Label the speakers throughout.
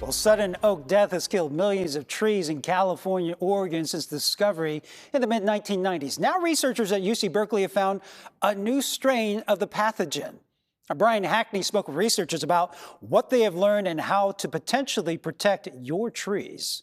Speaker 1: Well, sudden oak death has killed millions of trees in California, Oregon since discovery in the mid-1990s. Now researchers at UC Berkeley have found a new strain of the pathogen. Brian Hackney spoke with researchers about what they have learned and how to potentially protect your trees.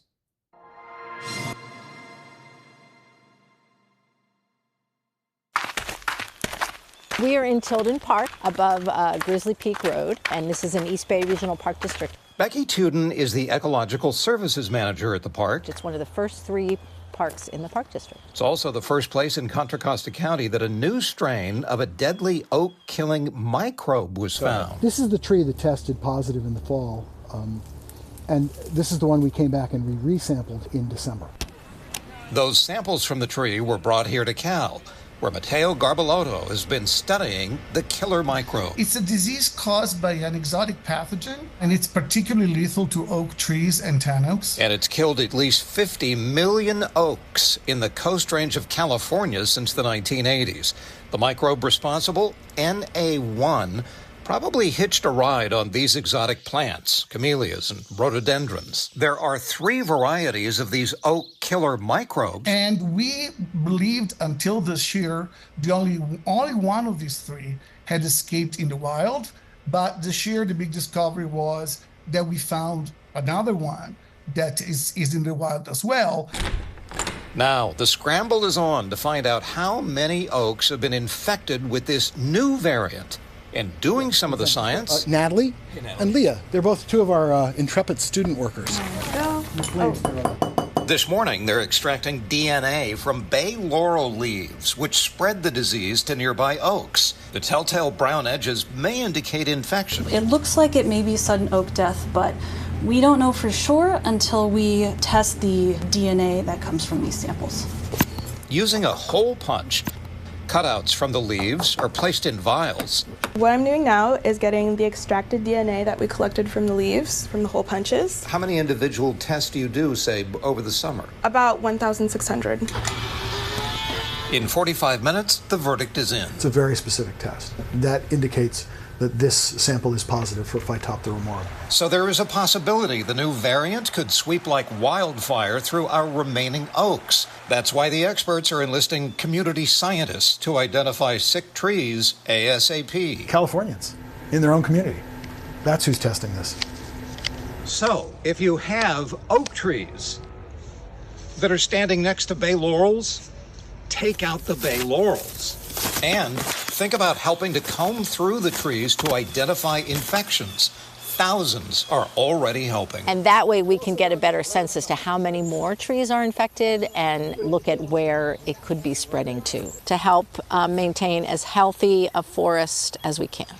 Speaker 2: We are in Tilden Park above Grizzly Peak Road, and this is in East Bay Regional Park District.
Speaker 3: Becky Tuden is the Ecological Services Manager at the park.
Speaker 2: It's one of the first 3 parks in the Park District.
Speaker 3: It's also the first place in Contra Costa County that a new strain of a deadly oak-killing microbe was found.
Speaker 4: This is the tree that tested positive in the fall, and this is the one we came back and we resampled in December.
Speaker 3: Those samples from the tree were brought here to Cal, where Matteo Garbalotto has been studying the killer microbe.
Speaker 5: It's a disease caused by an exotic pathogen, and it's particularly lethal to oak trees and tan oaks.
Speaker 3: And it's killed at least 50 million oaks in the Coast Range of California since the 1980s. The microbe responsible, NA1, probably hitched a ride on these exotic plants, camellias and rhododendrons. There are 3 varieties of these oak killer microbes.
Speaker 5: And we believed until this year, only one of these 3 had escaped in the wild. But this year, the big discovery was that we found another one that is in the wild as well.
Speaker 3: Now, the scramble is on to find out how many oaks have been infected with this new variant. And doing some of the science.
Speaker 4: Natalie and Leah, they're both 2 of our intrepid student workers.
Speaker 3: This morning, they're extracting DNA from bay laurel leaves, which spread the disease to nearby oaks. The telltale brown edges may indicate infection.
Speaker 6: It looks like it may be sudden oak death, but we don't know for sure until we test the DNA that comes from these samples.
Speaker 3: Using a hole punch, cutouts from the leaves are placed in vials.
Speaker 7: What I'm doing now is getting the extracted DNA that we collected from the leaves, from the hole punches.
Speaker 3: How many individual tests do you do, say, over the summer?
Speaker 7: About 1,600.
Speaker 3: In 45 minutes, the verdict is in.
Speaker 4: It's a very specific test. That indicates that this sample is positive for Phytophthora morum.
Speaker 3: So there is a possibility the new variant could sweep like wildfire through our remaining oaks. That's why the experts are enlisting community scientists to identify sick trees ASAP.
Speaker 4: Californians in their own community. That's who's testing this.
Speaker 3: So, if you have oak trees that are standing next to bay laurels, take out the bay laurels. And think about helping to comb through the trees to identify infections. Thousands are already helping.
Speaker 2: And that way we can get a better sense as to how many more trees are infected and look at where it could be spreading to help maintain as healthy a forest as we can.